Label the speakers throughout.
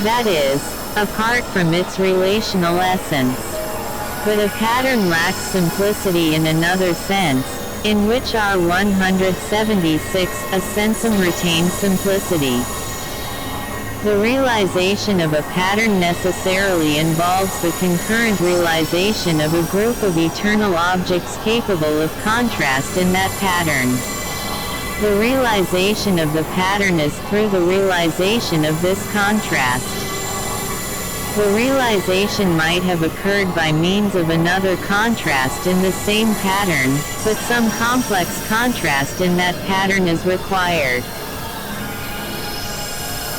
Speaker 1: That is, apart from its relational essence. But a pattern lacks simplicity in another sense, in which R176, a sensum retains simplicity. The realization of a pattern necessarily involves the concurrent realization of a group of eternal objects capable of contrast in that pattern. The realization of the pattern is through the realization of this contrast. The realization might have occurred by means of another contrast in the same pattern, but some complex contrast in that pattern is required.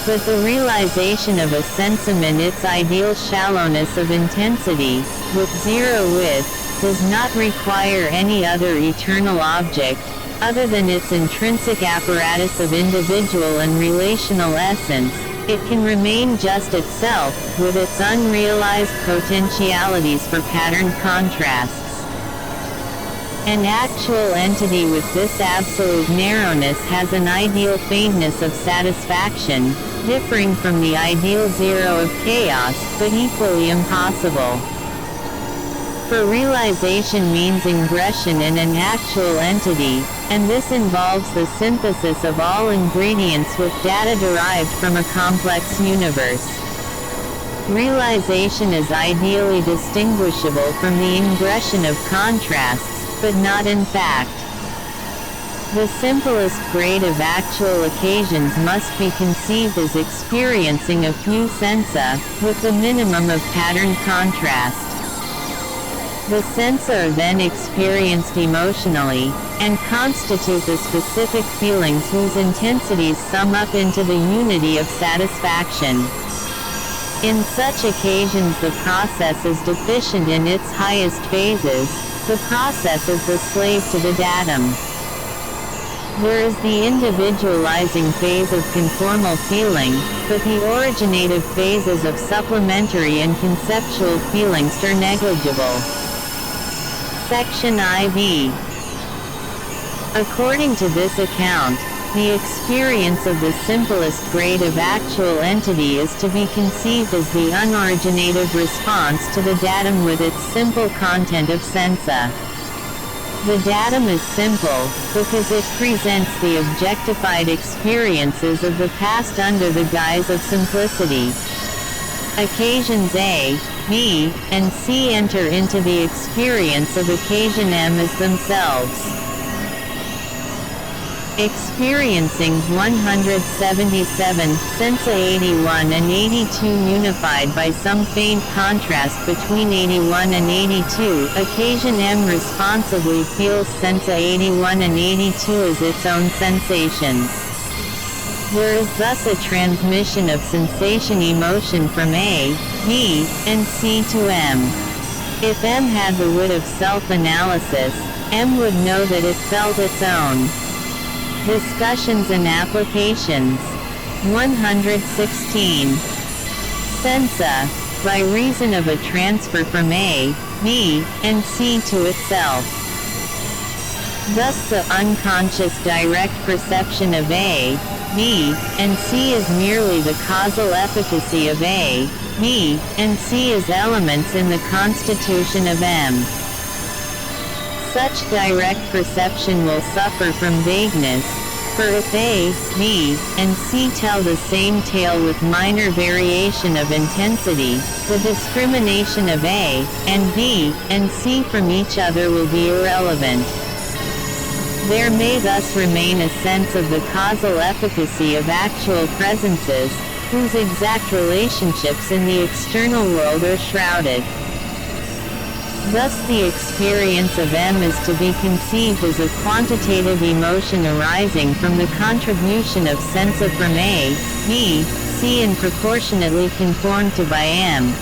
Speaker 1: But the realization of a sensum in its ideal shallowness of intensity, with zero width, does not require any other eternal object, other than its intrinsic apparatus of individual and relational essence. It can remain just itself, with its unrealized potentialities for patterned contrasts. An actual entity with this absolute narrowness has an ideal faintness of satisfaction, differing from the ideal zero of chaos, but equally impossible. For realization means ingression in an actual entity, and this involves the synthesis of all ingredients with data derived from a complex universe. Realization is ideally distinguishable from the ingression of contrasts, but not in fact. The simplest grade of actual occasions must be conceived as experiencing a few sensa, with the minimum of pattern contrast. The sensa are then experienced emotionally, and constitute the specific feelings whose intensities sum up into the unity of satisfaction. In such occasions the process is deficient in its highest phases. The process is the slave to the datum. There is the individualizing phase of conformal feeling, but the originative phases of supplementary and conceptual feelings are negligible. Section IV. According to this account, the experience of the simplest grade of actual entity is to be conceived as the unoriginative response to the datum with its simple content of sensa. The datum is simple, because it presents the objectified experiences of the past under the guise of simplicity. Occasions A, B, and C enter into the experience of occasion M as themselves. Experiencing 177, sensa 81 and 82 unified by some faint contrast between 81 and 82, occasion M responsively feels sensa 81 and 82 as its own sensations. There is thus a transmission of sensation emotion from A, B, and C to M. If M had the wit of self-analysis, M would know that it felt its own. Discussions and applications. 116. Sensa, by reason of a transfer from A, B, and C to itself. Thus the unconscious direct perception of A, B, and C is merely the causal efficacy of A, B, and C as elements in the constitution of M. Such direct perception will suffer from vagueness, for if A, B, and C tell the same tale with minor variation of intensity, the discrimination of A, and B, and C from each other will be irrelevant. There may thus remain a sense of the causal efficacy of actual presences, whose exact relationships in the external world are shrouded. Thus the experience of M is to be conceived as a quantitative emotion arising from the contribution of sensa from A, B, C and proportionately conformed to by M.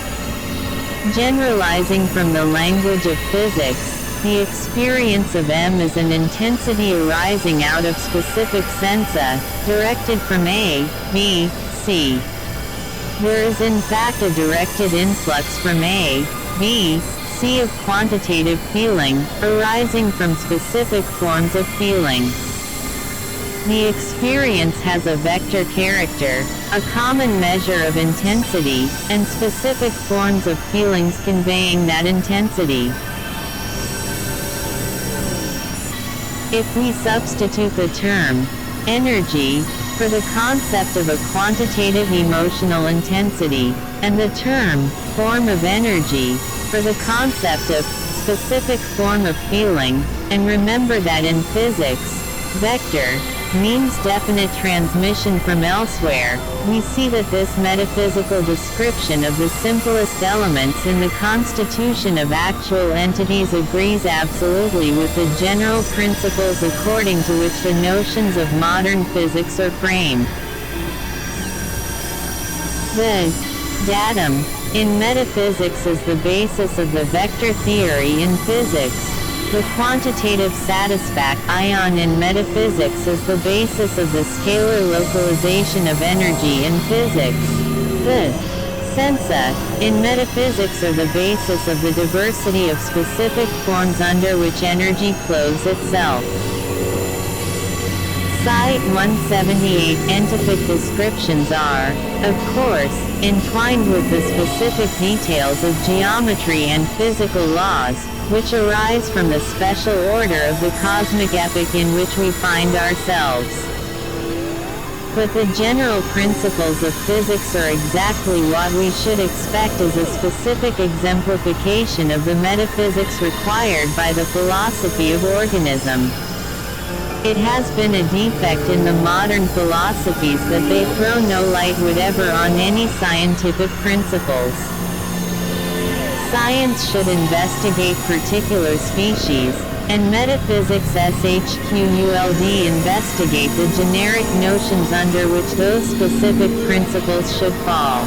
Speaker 1: Generalizing from the language of physics, the experience of M is an intensity arising out of specific sensa, directed from A, B, C. There is in fact a directed influx from A, B, C of quantitative feeling, arising from specific forms of feeling. The experience has a vector character, a common measure of intensity, and specific forms of feelings conveying that intensity. If we substitute the term energy for the concept of a quantitative emotional intensity, and the term form of energy for the concept of specific form of feeling, and remember that in physics, vector means definite transmission from elsewhere, we see that this metaphysical description of the simplest elements in the constitution of actual entities agrees absolutely with the general principles according to which the notions of modern physics are framed. The datum in metaphysics is the basis of the vector theory in physics. The quantitative satisfact ion in metaphysics is the basis of the scalar localization of energy in physics. The sensa in metaphysics are the basis of the diversity of specific forms under which energy clothes itself. Psi-178 entific descriptions are, of course, entwined with the specific details of geometry and physical laws, which arise from the special order of the cosmic epoch in which we find ourselves. But the general principles of physics are exactly what we should expect as a specific exemplification of the metaphysics required by the philosophy of organism. It has been a defect in the modern philosophies that they throw no light whatever on any scientific principles. Science should investigate particular species, and metaphysics SHQULD investigate the generic notions under which those specific principles should fall.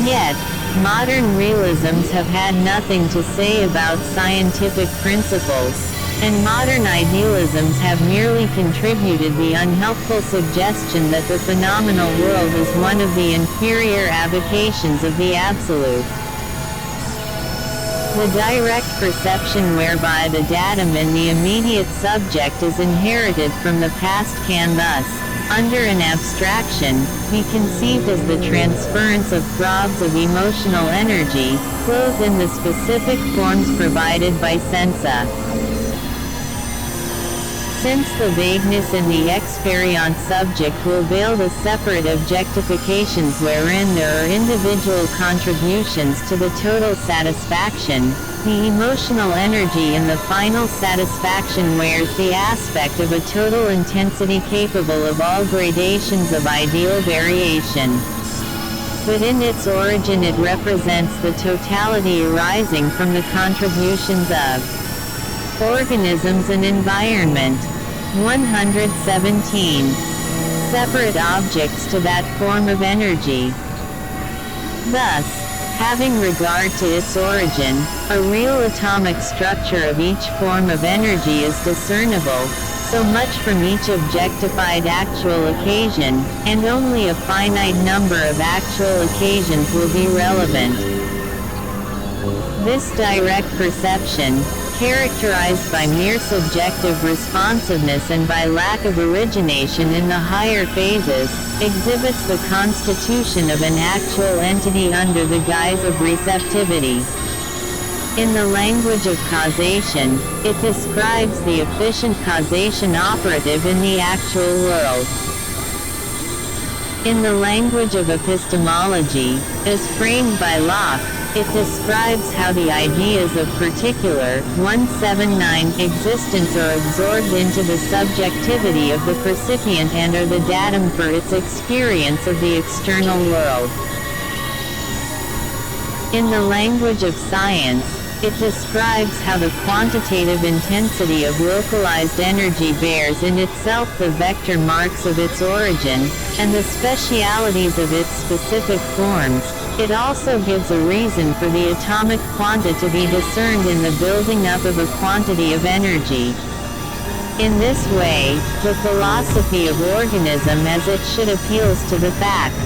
Speaker 1: Yet, modern realisms have had nothing to say about scientific principles, and modern idealisms have merely contributed the unhelpful suggestion that the phenomenal world is one of the inferior avocations of the absolute. The direct perception whereby the datum in the immediate subject is inherited from the past can thus, under an abstraction, be conceived as the transference of throbs of emotional energy, clothed in the specific forms provided by sensa. Since the vagueness in the experient subject will veil the separate objectifications wherein there are individual contributions to the total satisfaction, the emotional energy in the final satisfaction wears the aspect of a total intensity capable of all gradations of ideal variation. But in its origin it represents the totality arising from the contributions of organisms and environment. 117. Separate objects to that form of energy. Thus, having regard to its origin, a real atomic structure of each form of energy is discernible, so much from each objectified actual occasion, and only a finite number of actual occasions will be relevant. This direct perception, characterized by mere subjective responsiveness and by lack of origination in the higher phases, exhibits the constitution of an actual entity under the guise of receptivity. In the language of causation, it describes the efficient causation operative in the actual world. In the language of epistemology, as framed by Locke, it describes how the ideas of particular 179 existence are absorbed into the subjectivity of the percipient and are the datum for its experience of the external world. In the language of science, it describes how the quantitative intensity of localized energy bears in itself the vector marks of its origin, and the specialities of its specific forms. It also gives a reason for the atomic quanta to be discerned in the building up of a quantity of energy. In this way, the philosophy of organism as it should appeals to the facts.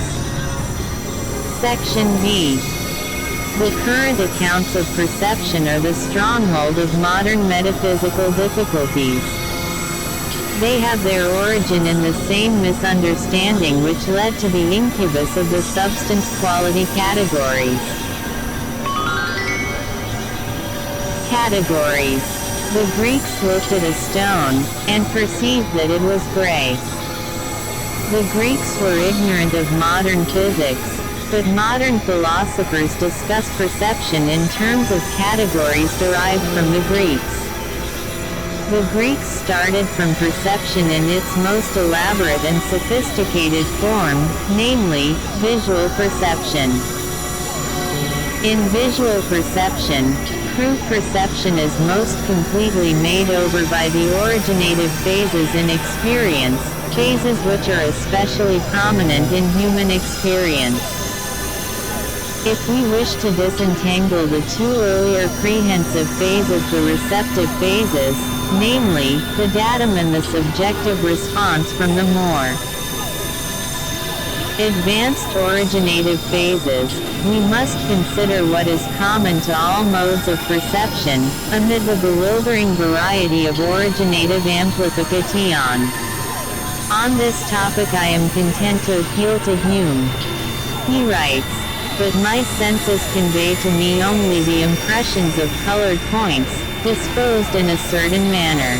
Speaker 1: Section B. The current accounts of perception are the stronghold of modern metaphysical difficulties. They have their origin in the same misunderstanding which led to the incubus of the substance-quality categories. Categories. The Greeks looked at a stone, and perceived that it was gray. The Greeks were ignorant of modern physics, but modern philosophers discuss perception in terms of categories derived from the Greeks. The Greeks started from perception in its most elaborate and sophisticated form, namely, visual perception. In visual perception, true perception is most completely made over by the originative phases in experience, phases which are especially prominent in human experience. If we wish to disentangle the two earlier prehensive phases, the receptive phases, namely, the datum and the subjective response from the more advanced originative phases, we must consider what is common to all modes of perception, amid the bewildering variety of originative amplification. On this topic I am content to appeal to Hume. He writes, "But my senses convey to me only the impressions of colored points, disposed in a certain manner.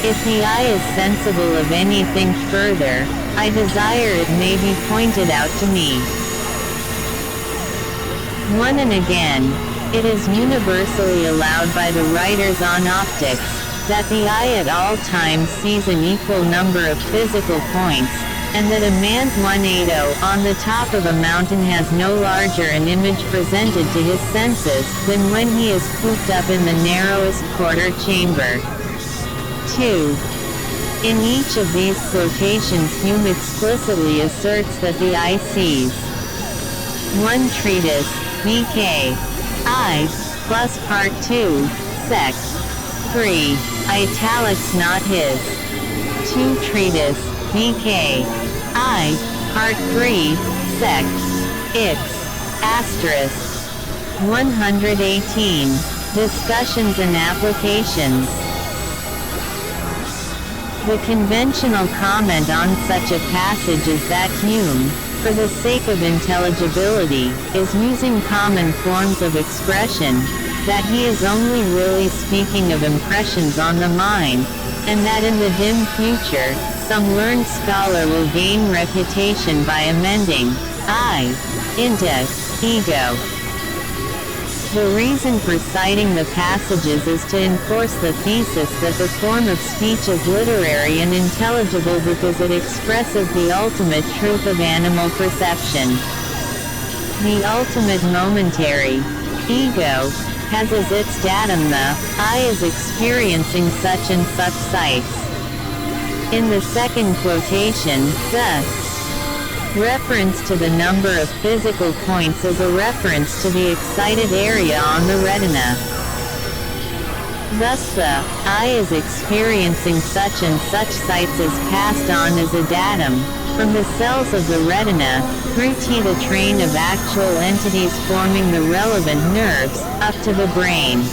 Speaker 1: If the eye is sensible of anything further, I desire it may be pointed out to me." One and again, it is universally allowed by the writers on optics, that the eye at all times sees an equal number of physical points, and that a man's 180 on the top of a mountain has no larger an image presented to his senses than when he is cooped up in the narrowest quarter chamber. 2. In each of these quotations Hume explicitly asserts that the eye sees. 1 treatise, B.K. I, plus Part 2, Sect. 3, italics not his. 2 treatise, B.K. I, Part 3, Sect. X, asterisk. 118, discussions and applications. The conventional comment on such a passage is that Hume, for the sake of intelligibility, is using common forms of expression, that he is only really speaking of impressions on the mind, and that in the dim future, some learned scholar will gain reputation by amending I into ego. The reason for citing the passages is to enforce the thesis that the form of speech is literary and intelligible because it expresses the ultimate truth of animal perception. The ultimate momentary ego has as its datum the I is experiencing such and such sights. In the second quotation, the reference to the number of physical points is a reference to the excited area on the retina. Thus the I is experiencing such and such sights is passed on as a datum, from the cells of the retina, through the train of actual entities forming the relevant nerves, up to the brain.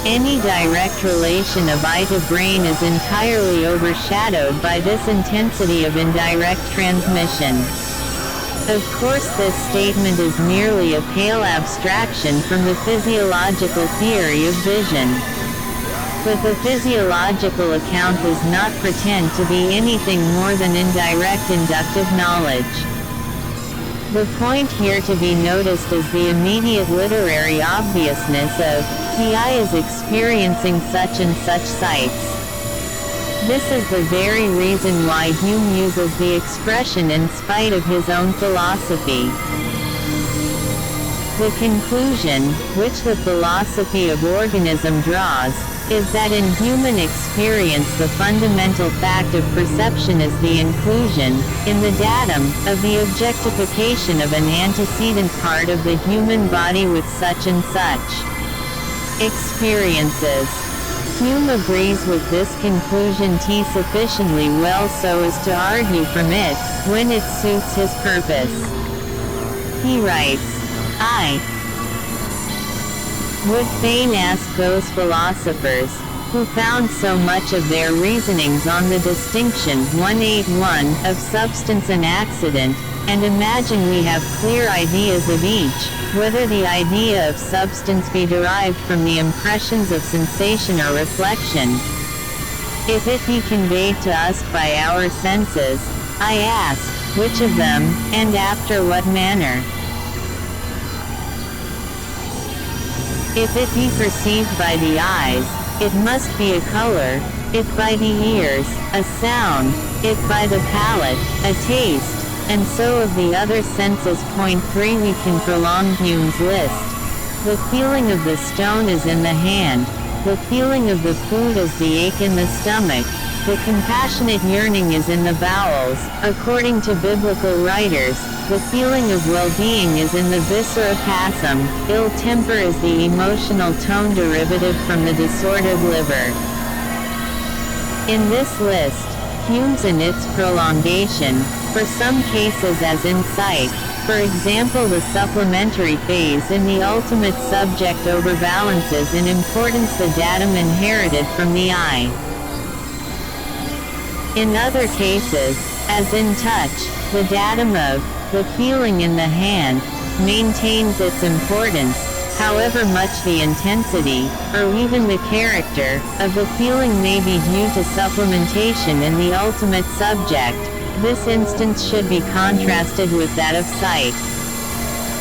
Speaker 1: Any direct relation of eye to brain is entirely overshadowed by this intensity of indirect transmission. Of course this statement is merely a pale abstraction from the physiological theory of vision. But the physiological account does not pretend to be anything more than indirect inductive knowledge. The point here to be noticed is the immediate literary obviousness of, the eye is experiencing such and such sights. This is the very reason why Hume uses the expression in spite of his own philosophy. The conclusion, which the philosophy of organism draws, is that in human experience the fundamental fact of perception is the inclusion, in the datum, of the objectification of an antecedent part of the human body with such and such experiences. Hume agrees with this conclusion sufficiently well so as to argue from it, when it suits his purpose. He writes, I would fain ask those philosophers, who found so much of their reasonings on the distinction 181 of substance and accident, and imagine we have clear ideas of each, whether the idea of substance be derived from the impressions of sensation or reflection. If it be conveyed to us by our senses, I ask, which of them, and after what manner? If it be perceived by the eyes, it must be a color; if by the ears, a sound; if by the palate, a taste, and so of the other senses. Point 3. We can prolong Hume's list. The feeling of the stone is in the hand, the feeling of the food is the ache in the stomach, the compassionate yearning is in the bowels. According to biblical writers, the feeling of well-being is in the viscera passum. Ill temper is the emotional tone derivative from the disordered liver. In this list, Hume's and its prolongation, for some cases as in sight, for example the supplementary phase in the ultimate subject overbalances in importance the datum inherited from the eye. In other cases, as in touch, the datum of the feeling in the hand maintains its importance, however much the intensity, or even the character, of the feeling may be due to supplementation in the ultimate subject. This instance should be contrasted with that of sight.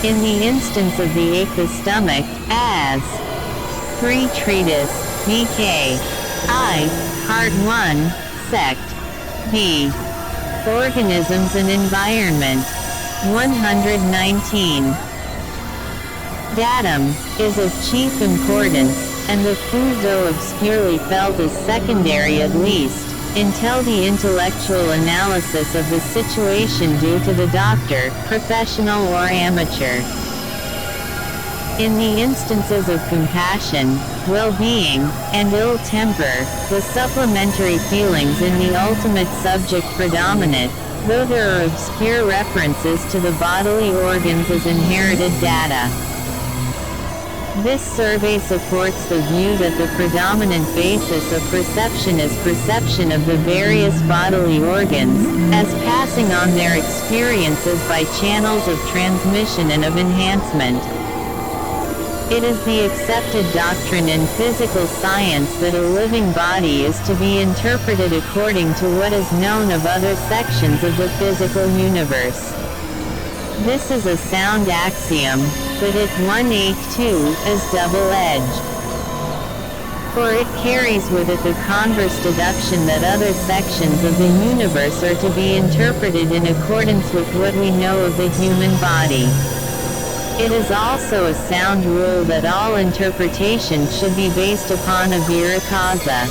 Speaker 1: In the instance of the ache the stomach, as 3 Treatise, B.K. I, Part 1, Sect. B. Organisms and Environment. 119. Datum is of chief importance, and the food, though obscurely felt, is secondary at least, until the intellectual analysis of the situation due to the doctor, professional or amateur. In the instances of compassion, well-being, and ill temper, the supplementary feelings in the ultimate subject predominate, though there are obscure references to the bodily organs as inherited data. This survey supports the view that the predominant basis of perception is perception of the various bodily organs, as passing on their experiences by channels of transmission and of enhancement. It is the accepted doctrine in physical science that a living body is to be interpreted according to what is known of other sections of the physical universe. This is a sound axiom, but it 182 is double-edged. For it carries with it the converse deduction that other sections of the universe are to be interpreted in accordance with what we know of the human body. It is also a sound rule that all interpretation should be based upon a vera causa.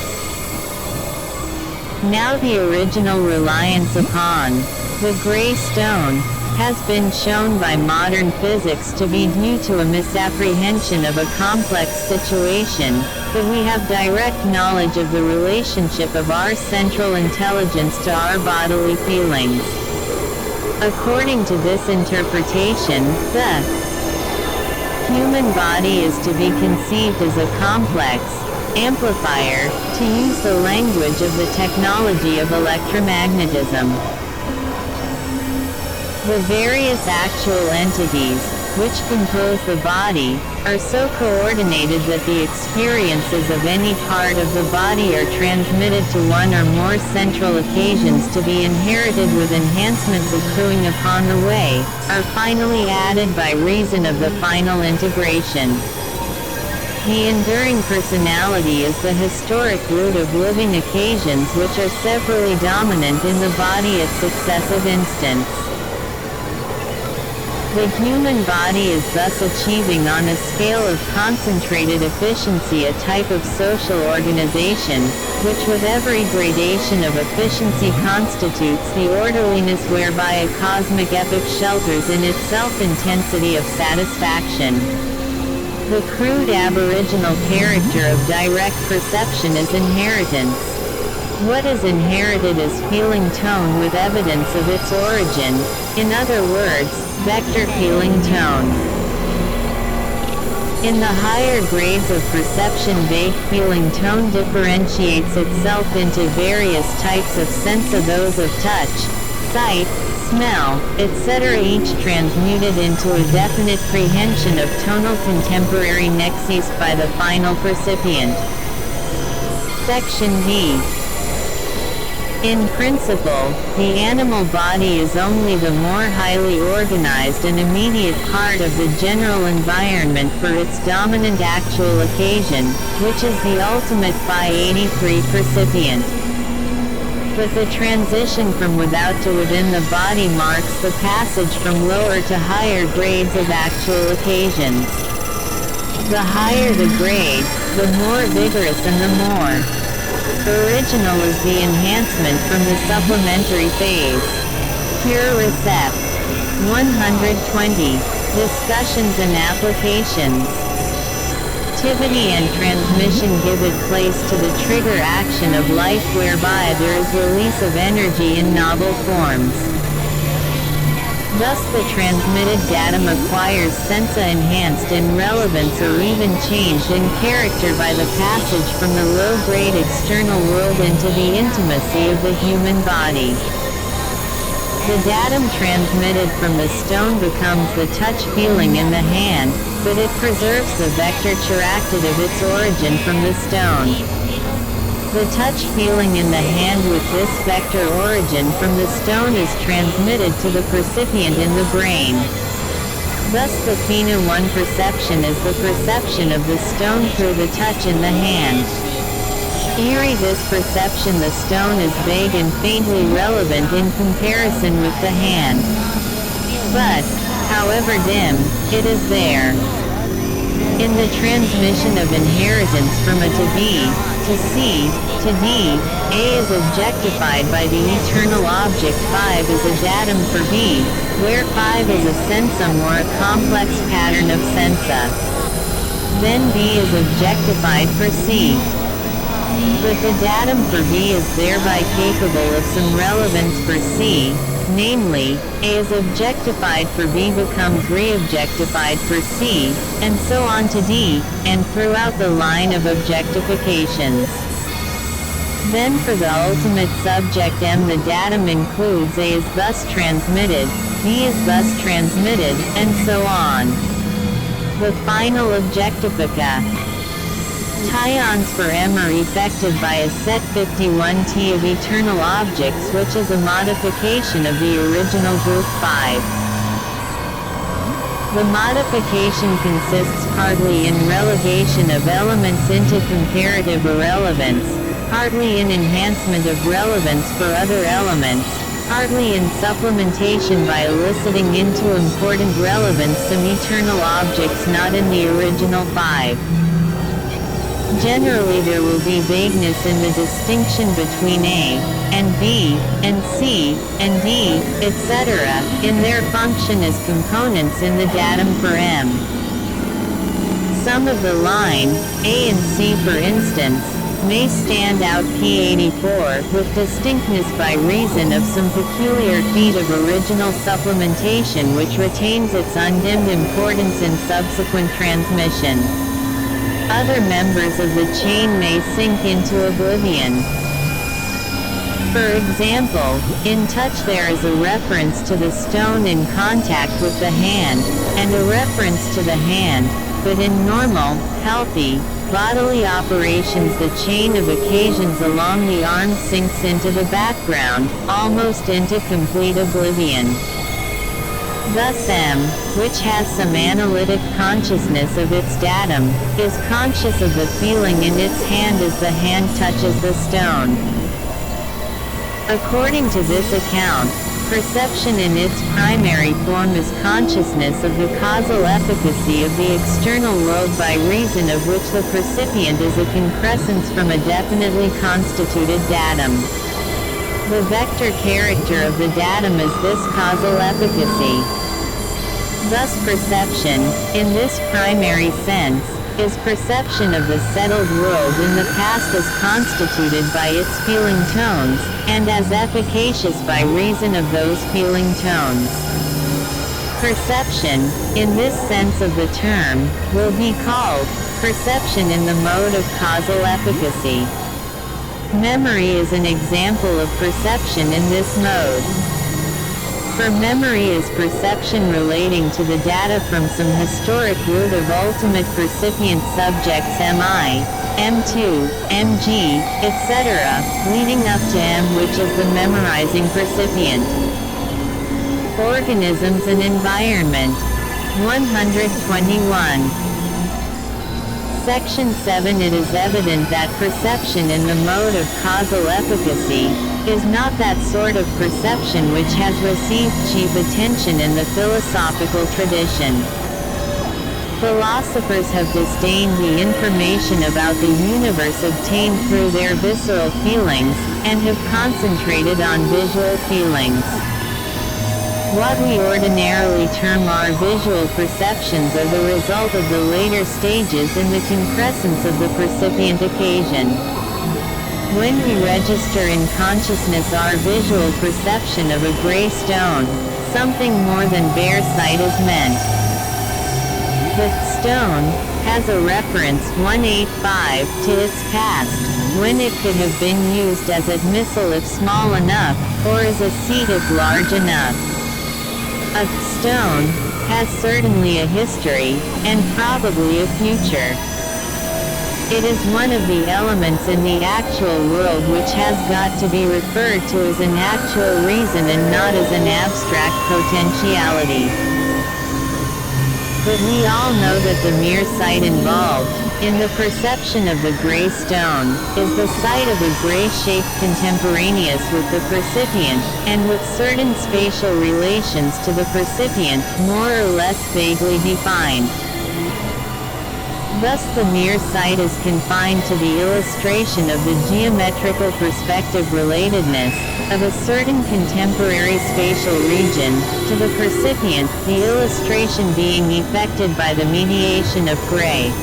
Speaker 1: Now the original reliance upon the gray stone has been shown by modern physics to be due to a misapprehension of a complex situation, that we have direct knowledge of the relationship of our central intelligence to our bodily feelings. According to this interpretation, the human body is to be conceived as a complex amplifier, to use the language of the technology of electromagnetism. The various actual entities, which compose the body, are so coordinated that the experiences of any part of the body are transmitted to one or more central occasions to be inherited with enhancements accruing upon the way, are finally added by reason of the final integration. The enduring personality is the historic root of living occasions which are severally dominant in the body at successive instants. The human body is thus achieving on a scale of concentrated efficiency a type of social organization, which with every gradation of efficiency constitutes the orderliness whereby a cosmic epoch shelters in itself intensity of satisfaction. The crude aboriginal character of direct perception is inheritance. What is inherited is feeling tone with evidence of its origin, in other words, vector feeling tone. In the higher grades of perception, vague feeling tone differentiates itself into various types of sense, those of touch, sight, smell, etc., each transmuted into a definite prehension of tonal contemporary nexus by the final percipient. Section B. In principle, the animal body is only the more highly organized and immediate part of the general environment for its dominant actual occasion, which is the ultimate phi 83 percipient. But the transition from without to within the body marks the passage from lower to higher grades of actual occasions. The higher the grade, the more vigorous and the more original is the enhancement from the supplementary phase. Pure Recept. 120. Discussions and applications. Activity and transmission give it place to the trigger action of life, whereby there is release of energy in novel forms. Thus the transmitted datum acquires sensa-enhanced in relevance or even changed in character by the passage from the low-grade external world into the intimacy of the human body. The datum transmitted from the stone becomes the touch feeling in the hand, but it preserves the vector chiracted of its origin from the stone. The touch feeling in the hand with this vector origin from the stone is transmitted to the percipient in the brain. Thus the Phena 1 perception is the perception of the stone through the touch in the hand. Ere this perception, the stone is vague and faintly relevant in comparison with the hand. But, however dim, it is there. In the transmission of inheritance from A to B, to C, to D, A is objectified by the eternal object 5 is a datum for B, where 5 is a sensum or a complex pattern of sensa. Then B is objectified for C. But the datum for B is thereby capable of some relevance for C, namely, A is objectified for B becomes re-objectified for C, and so on to D, and throughout the line of objectifications. Then for the ultimate subject M, the datum includes A is thus transmitted, B is thus transmitted, and so on. The final objectifica. Tions for M are effected by a set 51T of eternal objects, which is a modification of the original group 5. The modification consists partly in relegation of elements into comparative irrelevance, partly in enhancement of relevance for other elements, partly in supplementation by eliciting into important relevance some eternal objects not in the original 5. Generally there will be vagueness in the distinction between A, and B, and C, and D, etc., in their function as components in the datum for M. Some of the line, A and C for instance, may stand out P84 with distinctness by reason of some peculiar feat of original supplementation which retains its undimmed importance in subsequent transmission. Other members of the chain may sink into oblivion. For example, in touch there is a reference to the stone in contact with the hand, and a reference to the hand, but in normal, healthy, bodily operations the chain of occasions along the arm sinks into the background, almost into complete oblivion. Thus M, which has some analytic consciousness of its datum, is conscious of the feeling in its hand as the hand touches the stone. According to this account, perception in its primary form is consciousness of the causal efficacy of the external world by reason of which the percipient is a concrescence from a definitely constituted datum. The vector character of the datum is this causal efficacy. Thus perception, in this primary sense, is perception of the settled world in the past as constituted by its feeling tones, and as efficacious by reason of those feeling tones. Perception, in this sense of the term, will be called perception in the mode of causal efficacy. Memory is an example of perception in this mode. For memory is perception relating to the data from some historic root of ultimate percipient subjects MI, M2, MG, etc., leading up to M, which is the memorizing percipient. Organisms and environment. 121. Section 7. It is evident that perception in the mode of causal efficacy is not that sort of perception which has received chief attention in the philosophical tradition. Philosophers have disdained the information about the universe obtained through their visceral feelings, and have concentrated on visual feelings. What we ordinarily term our visual perceptions are the result of the later stages in the concrescence of the percipient occasion. When we register in consciousness our visual perception of a gray stone, something more than bare sight is meant. The stone has a reference 185 to its past, when it could have been used as a missile if small enough, or as a seat if large enough. A stone has certainly a history, and probably a future. It is one of the elements in the actual world which has got to be referred to as an actual reason and not as an abstract potentiality. But we all know that the mere sight involved, in the perception of the gray stone, is the sight of a gray shape contemporaneous with the percipient, and with certain spatial relations to the percipient, more or less vaguely defined. Thus the mere sight is confined to the illustration of the geometrical perspective relatedness of a certain contemporary spatial region to the percipient, the illustration being effected by the mediation of gray.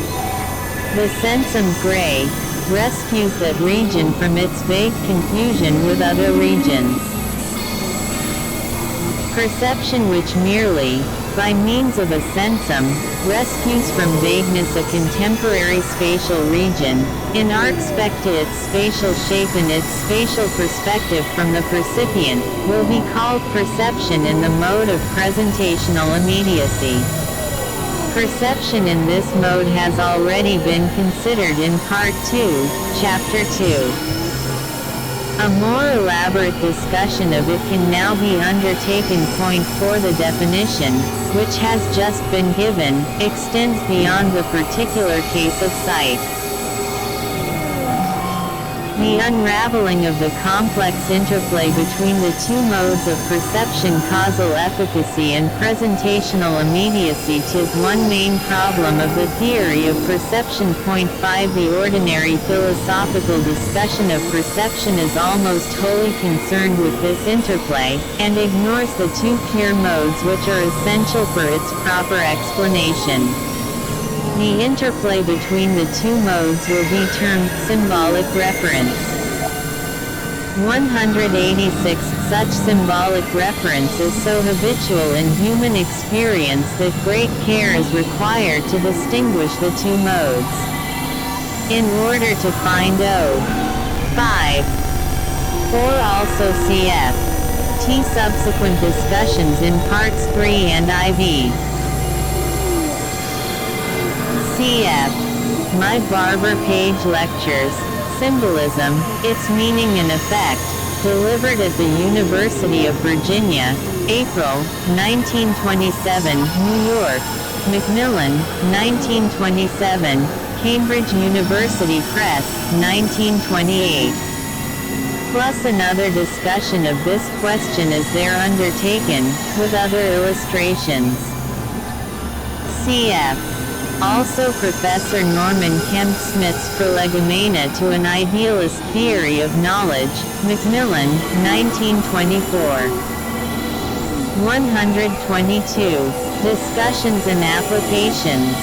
Speaker 1: The sensum gray rescues that region from its vague confusion with other regions. Perception which merely, by means of a sensum, rescues from vagueness a contemporary spatial region, in respect to its spatial shape and its spatial perspective from the percipient, will be called perception in the mode of presentational immediacy. Perception in this mode has already been considered in Part 2, Chapter 2. A more elaborate discussion of it can now be undertaken. Point 4. The definition, which has just been given, extends beyond the particular case of sight. The unraveling of the complex interplay between the two modes of perception, causal efficacy and presentational immediacy, is one main problem of the theory of perception. Point 5. The ordinary philosophical discussion of perception is almost wholly concerned with this interplay, and ignores the two pure modes which are essential for its proper explanation. The interplay between the two modes will be termed symbolic reference. 186. Such symbolic reference is so habitual in human experience that great care is required to distinguish the two modes. In order to find O. 5. 4. Also cf. T. Subsequent discussions in Parts 3 and IV. Cf. My Barber Page Lectures, Symbolism, Its Meaning and Effect, delivered at the University of Virginia, April, 1927, New York, Macmillan, 1927, Cambridge University Press, 1928. Plus another discussion of this question is there undertaken, with other illustrations. Cf. Also Professor Norman Kemp Smith's Prolegomena to an Idealist Theory of Knowledge, Macmillan, 1924. 122. Discussions and applications.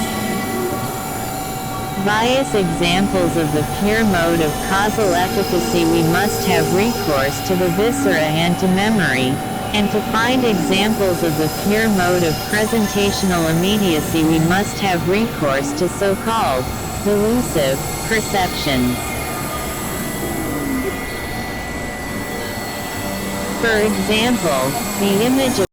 Speaker 1: Various examples of the pure mode of causal efficacy. We must have recourse to the viscera and to memory, And to find examples of the pure mode of presentational immediacy we must have recourse to so-called delusive perceptions. For example, the image of